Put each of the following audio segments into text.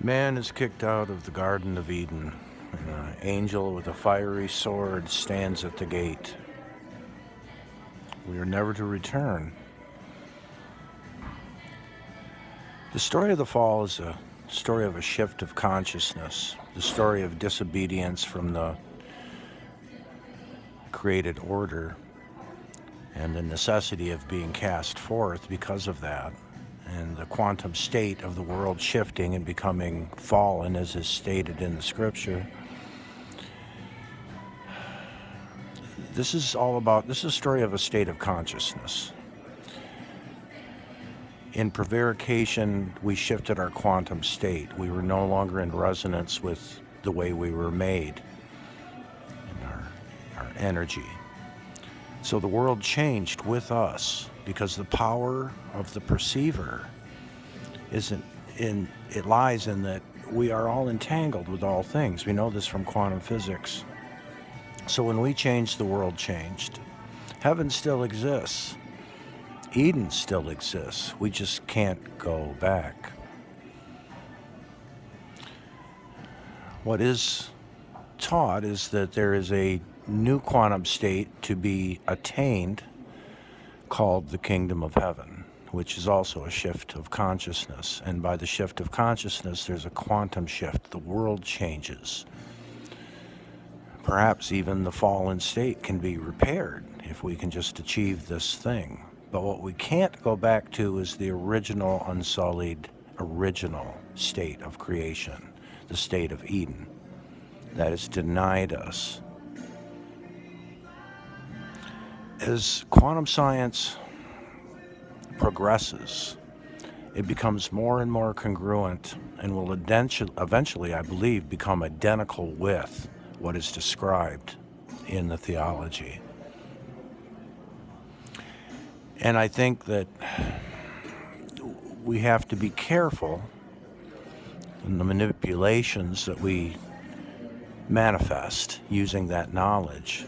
Man is kicked out of the Garden of Eden, and an angel with a fiery sword stands at the gate. We are never to return. The story of the fall is a story of a shift of consciousness, the story of disobedience from the created order, and the necessity of being cast forth because of that, and the quantum state of the world shifting and becoming fallen, as is stated in the scripture. This is a story of a state of consciousness. In prevarication, we shifted our quantum state. We were no longer in resonance with the way we were made and our energy. So the world changed with us because the power of the perceiver lies in that we are all entangled with all things. We know this from quantum physics. So when we changed, the world changed. Heaven still exists. Eden still exists. We just can't go back. What is taught is that there is a new quantum state to be attained called the kingdom of heaven, which is also a shift of consciousness. And by the shift of consciousness, there's a quantum shift. The world changes. Perhaps even the fallen state can be repaired if we can just achieve this thing. But what we can't go back to is the original, unsullied, original state of creation, the state of Eden. That is denied us. As quantum science progresses, it becomes more and more congruent and will eventually, I believe, become identical with what is described in the theology. And I think that we have to be careful in the manipulations that we manifest using that knowledge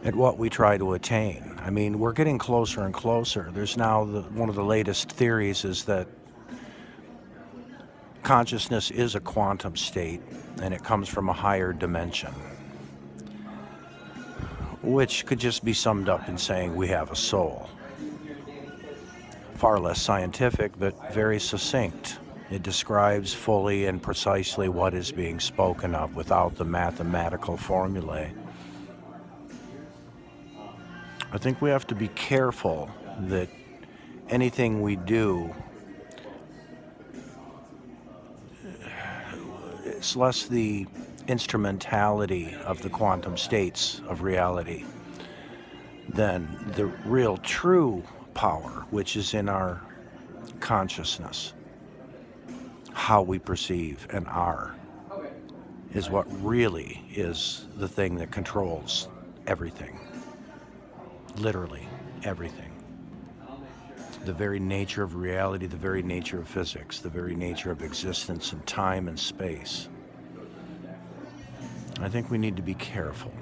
at what we try to attain. I mean, we're getting closer and closer. There's now one of the latest theories is that consciousness is a quantum state and it comes from a higher dimension, which could just be summed up in saying we have a soul. Far less scientific, but very succinct. It describes fully and precisely what is being spoken of without the mathematical formulae. I think we have to be careful that anything we do, it's less the instrumentality of the quantum states of reality than the real true power, which is in our consciousness. How we perceive and are is what really is the thing that controls everything. Literally everything. The very nature of reality, the very nature of physics, the very nature of existence and time and space. I think we need to be careful.